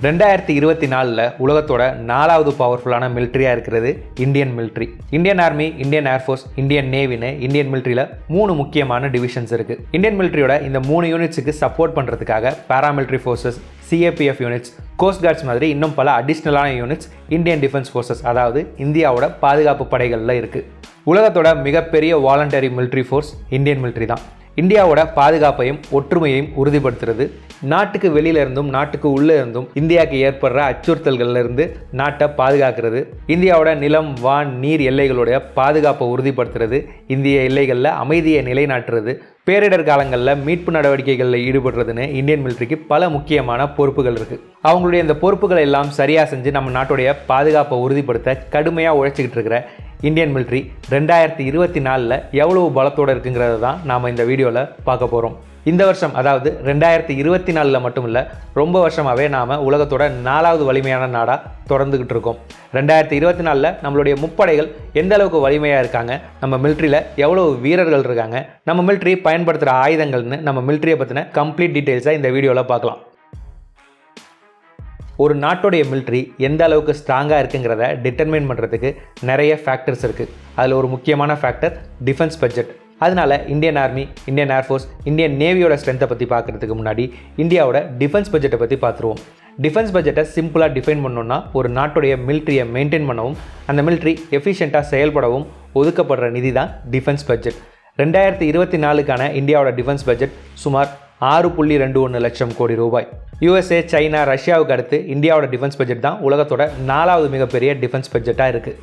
2024 உலகத்தோட 4வது பவர்ஃபுல்லான மிலிட்ரியாக இருக்கிறது Indian military. Indian army, Indian air force, Indian நேவின்னு இந்தியன் மிலிட்ரியில் 3 முக்கியமான டிவிஷன்ஸ் இருக்குது. இந்தியன் மிலிட்ரியோட இந்த 3 யூனிட்ஸுக்கு சப்போர்ட் பண்ணுறதுக்காக paramilitary forces, CAPF units, coast guards மாதிரி இன்னும் பல அடிஷ்னலான யூனிட்ஸ் இந்தியன் டிஃபென்ஸ் ஃபோர்ஸஸ் அதாவது இந்தியாவோட பாதுகாப்பு படைகளில் இருக்குது. உலகத்தோட மிகப்பெரிய voluntary military force Indian military தான். இந்தியாவோட பாதுகாப்பையும் ஒற்றுமையையும் உறுதிப்படுத்துறது, நாட்டுக்கு வெளியில இருந்தும் நாட்டுக்கு உள்ளே இருந்தும் இந்தியாவுக்கு ஏற்படுற அச்சுறுத்தல்கள்ல இருந்து நாட்டை பாதுகாக்கிறது, இந்தியாவோட நிலம், வான், நீர் எல்லைகளுடைய பாதுகாப்பை உறுதிப்படுத்துறது, இந்திய எல்லைகளில் அமைதியை நிலைநாட்டுறது, பேரிடர் காலங்களில் மீட்பு நடவடிக்கைகளில் ஈடுபடுறதுன்னு இந்தியன் மிலிட்ரிக்கு பல முக்கியமான பொறுப்புகள் இருக்குது. அவங்களுடைய இந்த பொறுப்புகளை எல்லாம் சரியாக செஞ்சு நம்ம நாட்டுடைய பாதுகாப்பை உறுதிப்படுத்த கடுமையாக உழைச்சிக்கிட்டு இருக்கிற இந்தியன் மிலிட்ரி 2024 எவ்வளவு பலத்தோடு இருக்குங்கிறத தான் நாம் இந்த வீடியோவில் பார்க்க போகிறோம். இந்த வருஷம் அதாவது 2024 மட்டும் இல்லை, ரொம்ப வருஷமாகவே நாம் உலகத்தோட 4வது வலிமையான நாடாக தொடர்ந்துக்கிட்டு இருக்கோம். 2024 நம்மளுடைய முப்படைகள் எந்த அளவுக்கு வலிமையாக இருக்காங்க, நம்ம மிலிட்ரியில் எவ்வளவு வீரர்கள் இருக்காங்க, நம்ம மிலிட்ரி பயன்படுத்துகிற ஆயுதங்கள்னு நம்ம மிலிட்ரியை பற்றின கம்ப்ளீட் டீட்டெயில்ஸாக இந்த வீடியோவில் பார்க்கலாம். ஒரு நாட்டுடைய மிலிட்ரி எந்த அளவுக்கு ஸ்ட்ராங்காக இருக்குங்கிறத டிட்டர்மைன் பண்ணுறதுக்கு நிறைய ஃபேக்டர்ஸ் இருக்குது. அதில் ஒரு முக்கியமான ஃபேக்டர் டிஃபென்ஸ் பட்ஜெட். அதனால Indian army, Indian air force, Indian நேவியோட ஸ்ட்ரென்த்தை பற்றி பார்க்குறதுக்கு முன்னாடி இந்தியாவோட டிஃபென்ஸ் பட்ஜெட்டை பற்றி பார்த்துருவோம். டிஃபென்ஸ் பட்ஜெட்டை சிம்பிளாக டிஃபைன் பண்ணோன்னா ஒரு நாட்டுடைய மிலிட்ரியை மெயின்டைன் பண்ணவும் அந்த மிலிட்ரி எஃபிஷியண்ட்டாக செயல்படவும் ஒதுக்கப்படுற நிதி தான் டிஃபென்ஸ் பட்ஜெட். 2024க்கான இந்தியாவோட டிஃபென்ஸ் பட்ஜெட் சுமார் 6.21 லட்சம் கோடி ரூபாய். யூஎஸ்ஏ, சைனா, ரஷ்யாவுக்கு அடுத்து இந்தியாவோட டிஃபென்ஸ் பட்ஜெட் தான் உலகத்தோட 4வது மிகப்பெரிய டிஃபென்ஸ் பட்ஜெட்டாக இருக்குது.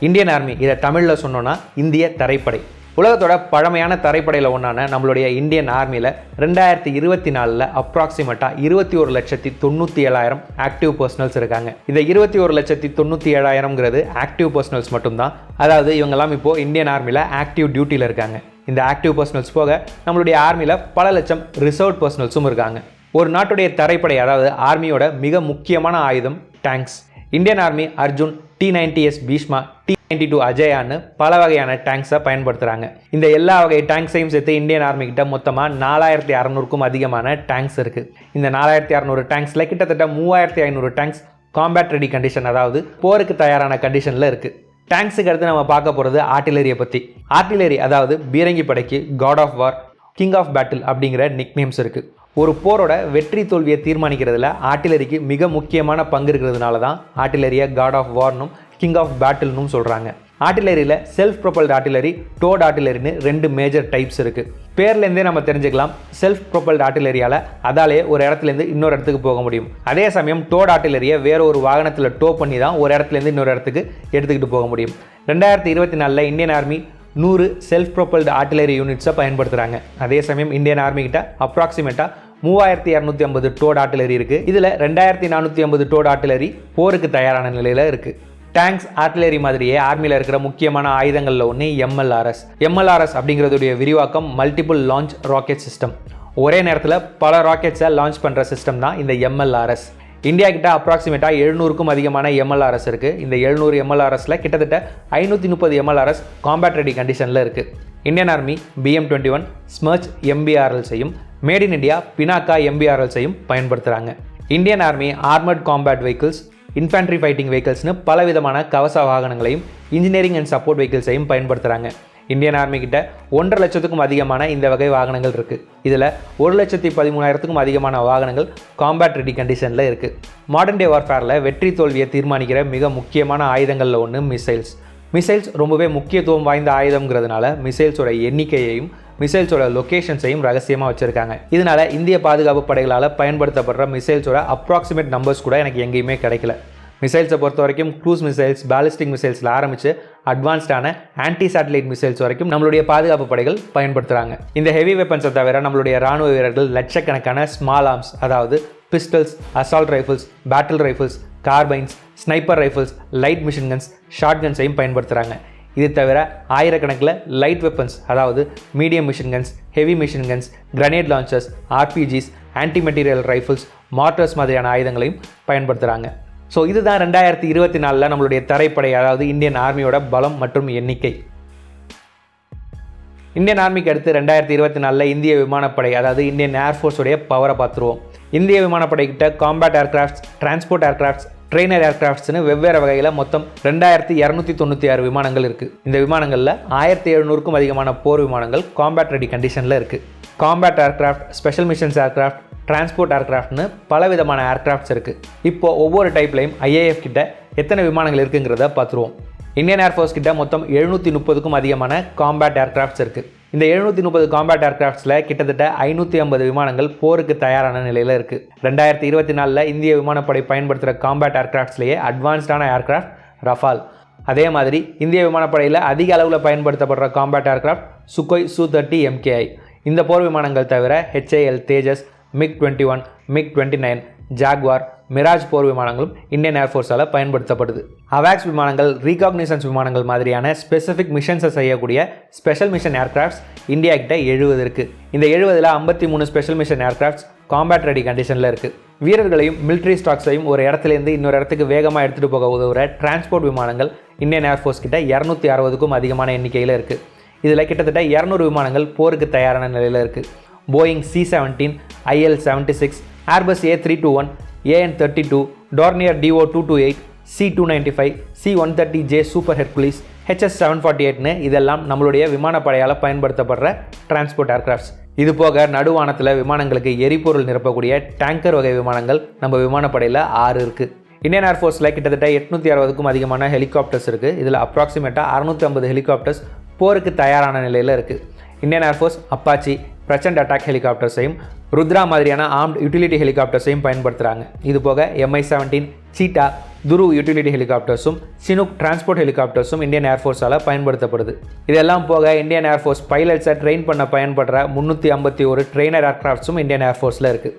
இந்தியன் ஆர்மி, இதை தமிழில் சொன்னோன்னா இந்திய தரைப்படை. உலகத்தோட பழமையான தரைப்படையில் ஒன்றான நம்மளுடைய இந்தியன் ஆர்மியில் 2024 அப்ராக்சிமேட்டாக 21,97,000 ஆக்டிவ் பர்சனல்ஸ் இருக்காங்க. இந்த 21,97,000ங்கிறது ஆக்டிவ் பர்சனல்ஸ் மட்டும்தான். அதாவது இவங்கெல்லாம் இப்போது இந்தியன் ஆர்மியில் ஆக்டிவ் டியூட்டியில் இருக்காங்க. இந்த ஆக்டிவ் பர்சனல்ஸ் போக நம்மளுடைய ஆர்மியில் பல லட்சம் ரிசர்வ் பர்சனல்ஸும் இருக்காங்க. ஒரு நாட்டுடைய தரைப்படை அதாவது ஆர்மியோட மிக முக்கியமான ஆயுதம் tanks. Indian army Arjun, T-90S Bhishma, T-92 அஜயான்னு பல வகையான டேங்க்ஸை பயன்படுத்துகிறாங்க. இந்த எல்லா வகை டேங்க்ஸையும் சேர்த்து இந்தியன் ஆர்மி கிட்ட மொத்தமாக 4,600க்கும் அதிகமான டேங்க்ஸ் இருக்குது. இந்த 4,600 டேங்க்ஸில் கிட்டத்தட்ட 3,500 டேங்க்ஸ் காம்பேட் ரெடி கண்டிஷன் அதாவது போருக்கு தயாரான கண்டிஷனில் இருக்குது. டேங்க்ஸுக்கு அடுத்து நம்ம பார்க்க போகிறது ஆர்ட்டிலரியை பற்றி. ஆர்ட்டிலரி அதாவது பீரங்கி படைக்கு god of war, king of battle அப்படிங்கிற நிக்நேம்ஸ் இருக்குது. ஒரு போரோட வெற்றி தோல்வியை தீர்மானிக்கிறதுல ஆர்ட்டிலரிக்கு மிக முக்கியமான பங்கு இருக்கிறதுனால தான் ஆர்ட்டிலரியை காட் ஆஃப் வார்னும் கிங் ஆஃப் பேட்டில்னும் சொல்கிறாங்க. ஆர்ட்டிலரியில் செல்ஃப் ப்ரொபல்டு ஆர்ட்டிலரி, டோட் ஆர்ட்டிலரின்னு 2 மேஜர் டைப்ஸ் இருக்குது. பேர்லேருந்தே நம்ம தெரிஞ்சுக்கலாம், செல்ஃப் ப்ரொபல்டு ஆர்ட்டிலரியால் அதாலேயே ஒரு இடத்துலேருந்து இன்னொரு இடத்துக்கு போக முடியும். அதே சமயம் டோட் ஆர்ட்டிலரியை வேறு ஒரு வாகனத்தில் டோ பண்ணி தான் ஒரு இடத்துலேருந்து இன்னொரு இடத்துக்கு எடுத்துக்கிட்டு போக முடியும். 2024 Indian army 100 self propelled artillery யூனிட்ஸை பயன்படுத்துகிறாங்க. அதே சமயம் இந்தியன் ஆர்மி கிட்ட அப்ராக்சிமேட்டாக 3,250 டோட் ஆர்ட்டிலரி இருக்குது. இதில் 2,450 டோட் ஆர்ட்டிலரி போருக்கு தயாரான நிலையில் இருக்குது. டேங்க்ஸ், ஆர்ட்டிலரி மாதிரியே ஆர்மியில் இருக்கிற முக்கியமான ஆயுதங்களில் ஒன்று எம்எல்ஆர்எஸ். எம்எல்ஆர்எஸ் அப்படிங்கிறதுடைய விரிவாக்கம் மல்டிபிள் லான்ச் ராக்கெட் சிஸ்டம். ஒரே நேரத்தில் பல ராக்கெட்ஸை லான்ச் பண்ணுற சிஸ்டம் தான் இந்த எம்எல்ஆர்எஸ். இந்தியா கிட்ட அப்ராக்சிமேட்டாக 700க்கும் அதிகமான எம்எல்ஆர்எஸ் இருக்குது. இந்த 700 எம்எல்ஆர்எஸில் கிட்டத்தட்ட 530 எம்எல்ஆர்எஸ் காம்பேட் ரெடி கண்டிஷனில் இருக்குது. இந்தியன் ஆர்மி BM-21 ஸ்மர்ச் MBRLஸையும், மேட் இன் இண்டியா பினாக்கா MBRLஸையும் பயன்படுத்துகிறாங்க. Indian army armoured combat vehicles, infantry fighting வெஹிக்கிள்ஸ்னு பலவிதமான கவச வாகனங்களையும் இன்ஜினியரிங் அண்ட் சப்போர்ட் வெஹிக்கிள்ஸையும் பயன்படுத்துகிறாங்க. இந்தியன் ஆர்மி கிட்ட 1.5 லட்சத்துக்கும் அதிகமான இந்த வகை வாகனங்கள் இருக்குது. இதில் 1,13,000க்கும் அதிகமான வாகனங்கள் காம்பேட் ரெடி கண்டிஷனில் இருக்குது. மாடர்ன் டே வார்ஃபேரில் வெற்றி தோல்வியை தீர்மானிக்கிற மிக முக்கியமான ஆயுதங்களில் ஒன்று மிசைல்ஸ். மிசைல்ஸ் ரொம்பவே முக்கியத்துவம் வாய்ந்த ஆயுதங்கிறதுனால மிசைல்ஸோட எண்ணிக்கையையும் மிசைல்ஸோட லொக்கேஷன்ஸையும் ரகசியமாக வச்சுருக்காங்க. இதனால் இந்திய பாதுகாப்பு படைகளால் பயன்படுத்தப்படுற மிசைல்ஸோட அப்ராக்சிமேட் நம்பர்ஸ் கூட எனக்கு எங்கேயுமே கிடைக்கல. மிசைல்ஸை பொறுத்த வரைக்கும் க்ரூஸ் மிசைல்ஸ், பேலிஸ்டிக் மிசைல்ஸில் ஆரம்பித்து அட்வான்ஸ்டான ஆன்டி சேட்டலைட் மிசைல்ஸ் வரைக்கும் நம்மளுடைய பாதுகாப்பு படைகள் பயன்படுத்துகிறாங்க. இந்த ஹெவி வெப்பன்ஸை தவிர நம்மளுடைய ராணுவ வீரர்கள் லட்சக்கணக்கான ஸ்மால் ஆர்ம்ஸ் அதாவது pistols, assault rifles, battle rifles, carbines, sniper rifles, light machine guns, short கன்ஸையும் பயன்படுத்துகிறாங்க. இது தவிர ஆயிரக்கணக்கில் லைட் வெப்பன்ஸ் அதாவது medium machine guns, heavy machine guns, grenade launchers, RPGs, anti material rifles, mortars மாதிரியான ஆயுதங்களையும் பயன்படுத்துகிறாங்க. ஸோ இதுதான் 2024 நம்மளுடைய தரைப்படை அதாவது இந்தியன் ஆர்மியோட பலம் மற்றும் எண்ணிக்கை. இந்தியன் ஆர்மிக்கு அடுத்து 2024 இந்திய விமானப்படை அதாவது இந்தியன் ஏர்ஃபோர்ஸோடைய பவரை பார்த்துருவோம். இந்திய விமானப்படை கிட்ட combat aircrafts, transport aircrafts, trainer ஏர்கிராஃப்ட்ஸ்னு வெவ்வேறு வகையில் மொத்தம் 2296 விமானங்கள் இருக்குது. இந்த விமானங்களில் 1700க்கும் அதிகமான போர் விமானங்கள் காம்பேட் ரெடி கண்டிஷனில் இருக்குது. Combat aircraft, special missions aircraft, transport ஏர்கிராஃப்ட்னு பல விதமான ஏர்கிராஃப்ட்ஸ் இருக்குது. இப்போது ஒவ்வொரு டைப்லையும் ஐஏஎஃப் கிட்ட எத்தனை விமானங்கள் இருக்குங்கிறத பார்த்துருவோம். இந்தியன் ஏர்ஃபோர்ஸ் கிட்ட மொத்தம் 730க்கும் அதிகமான காம்பேட் ஏர்கிராஃப்ட்ஸ் இருக்குது. இந்த 730 காம்பேட் ஏர்கிராஃப்ட்ஸில் கிட்டத்தட்ட 550 விமானங்கள் போருக்கு தயாரான நிலையில் இருக்குது. 2024 இந்திய விமானப்படை பயன்படுத்துகிற காம்பேட் ஏர்கிராஃப்ட்ஸ்லேயே அட்வான்ஸ்டான ஏர்கிராஃப்ட் ரஃபால். அதே மாதிரி இந்திய விமானப்படையில் அதிக அளவில் பயன்படுத்தப்படுற combat aircraft Sukhoi Su-30 MKI. இந்த போர் விமானங்கள் தவிர HAL Tejas, MiG-21, MiG-29, Jaguar, Mirage போர் விமானங்களும் இந்தியன் ஏர்ஃபோர்ஸால் பயன்படுத்தப்படுது. அவாக்ஸ் விமானங்கள், ரீகாக்னிசன்ஸ் விமானங்கள் மாதிரியான ஸ்பெசிஃபிக் மிஷன்ஸை செய்யக்கூடிய ஸ்பெஷல் மிஷன் ஏர்கிராஃப்ட்ஸ் இந்தியா கிட்ட 70 இருக்குது. இந்த 70ல் 53 special mission aircrafts combat ready கண்டிஷனில் இருக்குது. வீரர்களையும் மிலிட்ரி ஸ்டாக்ஸையும் ஒரு இடத்துலேருந்து இன்னொரு இடத்துக்கு வேகமாக எடுத்துகிட்டு போக உதவுற டிரான்ஸ்போர்ட் விமானங்கள் இந்தியன் ஏர்ஃபோர்ஸ் கிட்ட 260க்கும் அதிகமான எண்ணிக்கையில் இருக்குது. இதில் கிட்டத்தட்ட 200 விமானங்கள் போருக்கு தயாரான நிலையில் இருக்குது. Boeing C-17, IL-76, Airbus A321, AN-32, Dornier DO-228, C-295, C-130J super Hercules, HS-748ன்னு இதெல்லாம் நம்மளுடைய விமானப்படையால் பயன்படுத்தப்படுற டிரான்ஸ்போர்ட் ஏர்கிராஃப்ட்ஸ். இது போக நடுவானத்தில் விமானங்களுக்கு எரிபொருள் நிரப்பக்கூடிய டேங்கர் வகை விமானங்கள் நம்ம விமானப்படையில் 6 இருக்குது. இந்தியன் ஏர்ஃபோர்ஸில் கிட்டத்தட்ட 860க்கும் அதிகமான ஹெலிகாப்டர்ஸ் இருக்குது. இதில் அப்ராக்சிமேட்டாக 650 ஹெலிகாப்டர்ஸ் போருக்கு தயாரான நிலையில் இருக்குது. Indian air force Apache, Prachand attack ஹெலிகாப்டர்ஸையும் ருத்ரா மாதிரியான ஆர்ம்ட் யூட்டிலிட்டி ஹெலிகாப்டர்ஸையும் பயன்படுத்துகிறாங்க. இது போக MI-17, சீட்டா, துரு யூட்டிலிட்டி ஹெலிகாப்டர்ஸும் சினுக் டிரான்ஸ்போர்ட் ஹெலிகாப்டர்ஸும் இந்தியன் ஏர்ஃபோர்ஸால் பயன்படுத்தப்படுது. இதெல்லாம் போக இந்தியன் ஏர்ஃபோர்ஸ் பைலட்ஸை ட்ரெயின் பண்ண பயன்படுற 351 ட்ரெயினர் ஏர்கிராஃப்ட்ஸும் இந்தியன் ஏர்ஃபோர்ஸில் இருக்குது.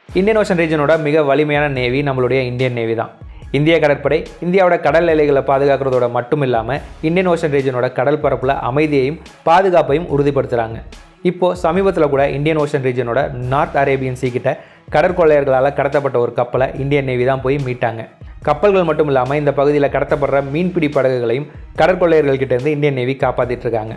இந்தியன் ஓஷன் ரீஜனோட மிக வலிமையான நேவி நம்மளுடைய இந்தியன் நேவி தான். இந்திய கடற்படை இந்தியாவோட கடல் எல்லைகளை பாதுகாக்கிறதோட மட்டும் இல்லாமல் இந்தியன் ஓஷன் ரீஜனோட கடல் பரப்பில் அமைதியையும் பாதுகாப்பையும் உறுதிப்படுத்துகிறாங்க. இப்போது சமீபத்தில் கூட இந்தியன் ஓஷன் ரீஜனோட நார்த் அரேபியன் சீ கிட்ட கடற்கொள்ளையர்களால் கடத்தப்பட்ட ஒரு கப்பலை இந்தியன் நேவி தான் போய் மீட்டாங்க. கப்பல்கள் மட்டும் இல்லாமல் இந்த பகுதியில் கடத்தப்படுற மீன்பிடி படகுகளையும் கடற்கொள்ளையர்கள்கிட்டேருந்து இந்தியன் நேவி காப்பாற்றிட்டு இருக்காங்க.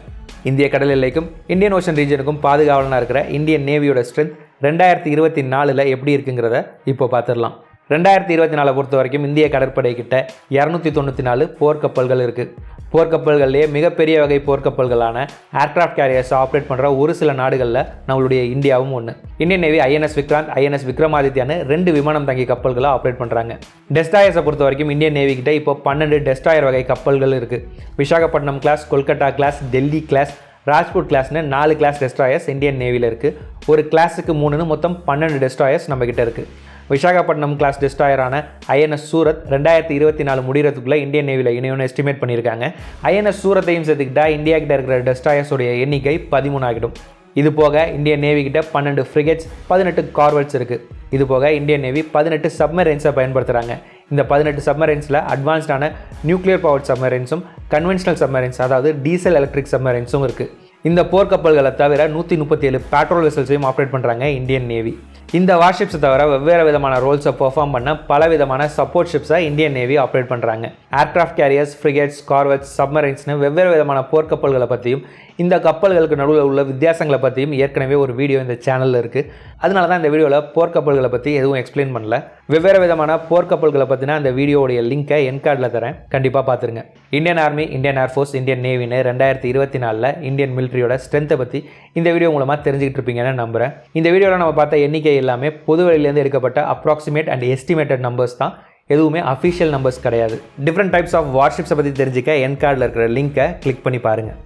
இந்திய கடல் எல்லைக்கும் இந்தியன் ஓஷன் ரீஜனுக்கும் பாதுகாவலனாக இருக்கிற இந்தியன் நேவியோட ஸ்ட்ரென்த் 2024 எப்படி இருக்குங்கிறத இப்போ பார்த்துடலாம். 2024 பொறுத்த வரைக்கும் இந்திய கடற்படை கிட்ட 294 போர்க்கப்பல்கள் இருக்குது. போர்க்கப்பல்கள்லேயே மிகப்பெரிய வகை போர்க்கப்பல்களான ஏர்கிராஃப்ட் கேரியர்ஸை ஆப்ரேட் பண்ணுற ஒரு சில நாடுகளில் நம்மளுடைய இந்தியாவும் ஒன்று. Indian navy INS Vikrant, INS விக்ரமாதித்யான்னு 2 விமானம் தங்கி கப்பல்களை ஆப்ரேட் பண்ணுறாங்க. டெஸ்ட்ராயர்ஸை பொறுத்த வரைக்கும் இந்தியன் நேவி கிட்ட இப்போ 12 டெஸ்ட்ராயர் வகை கப்பல்கள் இருக்குது. Visakhapatnam class, Kolkata class, Delhi class, Rajkot கிளாஸ்னு 4 கிளாஸ் டெஸ்ட்ராயர்ஸ் இந்தியன் நேவியில் இருக்குது. ஒரு கிளாஸுக்கு 3ன்னு மொத்தம் 12 டெஸ்ட்ராயர்ஸ் நம்மக்கிட்ட இருக்குது. விசாகப்பட்டினம் கிளாஸ் டெஸ்ட்ராயரான INS சூரத் 2024 முடிகிறதுக்குள்ளே இந்தியன் நேவியில் இணையன்னு எஸ்டிமேட் பண்ணியிருக்காங்க. INS சூரத்தையும் சேர்த்துக்கிட்டால் இந்தியா கிட்ட இருக்கிற டெஸ்ட்ராயர்ஸோடைய எண்ணிக்கை 13 ஆகிடும். இது போக இந்தியன் நேவி கிட்ட 12 ஃப்ரிகேட்ஸ், 18 கார்வெட்ஸ் இருக்குது. இது போக இந்தியன் நேவி 18 சப்மரைன்ஸை பயன்படுத்துகிறாங்க. இந்த 18 சப்மரைன்ஸில் அட்வான்ஸ்டான நியூக்ளியர் பவர்ட் சப்மரைன்ஸும் கன்வென்ஷனல் சப்மரைன்ஸ் அதாவது டீசல் எலக்ட்ரிக் சப்மரைன்ஸும் இருக்குது. இந்த போர்க்கப்பல்களை தவிர 137 பேட்ரோல் வெசல்ஸையும் ஆப்ரேட் பண்ணுறாங்க இந்தியன் நேவி. இந்த வார்ஷிப்ஸை தவிர வெவ்வேறு விதமான ரோல்ஸை பெர்ஃபார்ம் பண்ண பல விதமான சப்போர்ட் ஷிப்ஸை இந்தியன் நேவி ஆப்ரேட் பண்ணுறாங்க. ஏர்கிராஃப்ட் கேரியர்ஸ், ஃப்ரிகேட்ஸ், கார்வெட்ஸ், சப்மரைன்ஸ்னு வெவ்வேறு விதமான போர்க்கப்பல்களை பற்றியும் இந்த கப்பல்களுக்கு நடுவில் உள்ள வித்தியாசங்களை பற்றியும் ஏற்கனவே ஒரு வீடியோ இந்த சேனலில் இருக்குது. அதனால தான் இந்த வீடியோவில் போர்க்கப்பல்களை பற்றி எதுவும் எக்ஸ்பிளைன் பண்ணல. வெவ்வேறு விதமான போர்க்கப்பல்களை பற்றினா அந்த வீடியோடைய லிங்கை என் கார்டில் தரேன், கண்டிப்பாக பார்த்துருங்க. Indian army, Indian air force, Indian நேவின்னு 2024 இந்தியன் மிலிட்ரியோட ஸ்ட்ரென்த்தை பற்றி இந்த வீடியோ மூலமாக தெரிஞ்சுக்கிட்டு இருப்பீங்கன்னு நம்புகிறேன். இந்த வீடியோவில் நம்ம பார்த்த எண்ணிக்கை எல்லாமே பொது வெளியிலேருந்து எடுக்கப்பட்ட அப்ராக்சிமேட் அண்ட் எஸ்டிமேட்டட் நம்பர்ஸ் தான், எதுவுமே அஃபிஷியல் நம்பர்ஸ் கிடையாது. டிஃப்ரெண்ட் டைப்ஸ் ஆஃப் வார்ஷிப்ஸை பற்றி தெரிஞ்சுக்க என் கார்டில் இருக்கிற லிங்கை கிளிக் பண்ணி பாருங்கள்.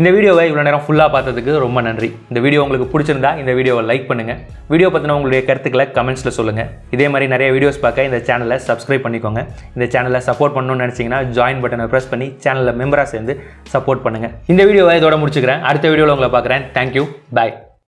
இந்த வீடியோவை இவ்வளோ நேரம் ஃபுல்லாக பார்த்ததுக்கு ரொம்ப நன்றி. இந்த வீடியோ உங்களுக்கு பிடிச்சிருந்தா இந்த வீடியோவை லைக் பண்ணுங்கள். வீடியோ பற்றின உங்களுடைய கருத்துக்களை கமெண்ட்ஸில் சொல்லுங்கள். இதே மாதிரி நிறைய வீடியோஸ் பார்க்க இந்த சேனலை சப்ஸ்கிரைப் பண்ணிக்கோங்க. இந்த சேனலை சப்போர்ட் பண்ணணும்னு நினச்சிங்கன்னா ஜாயின் பட்டனை ப்ரெஸ் பண்ணி சேனலில் மெம்பராக சேர்ந்து சப்போர்ட் பண்ணுங்கள். இந்த வீடியோவை இதோட முடிச்சுக்கிறேன். அடுத்த வீடியோவில் உங்களை பார்க்குறேன். தேங்க்யூ, பாய்.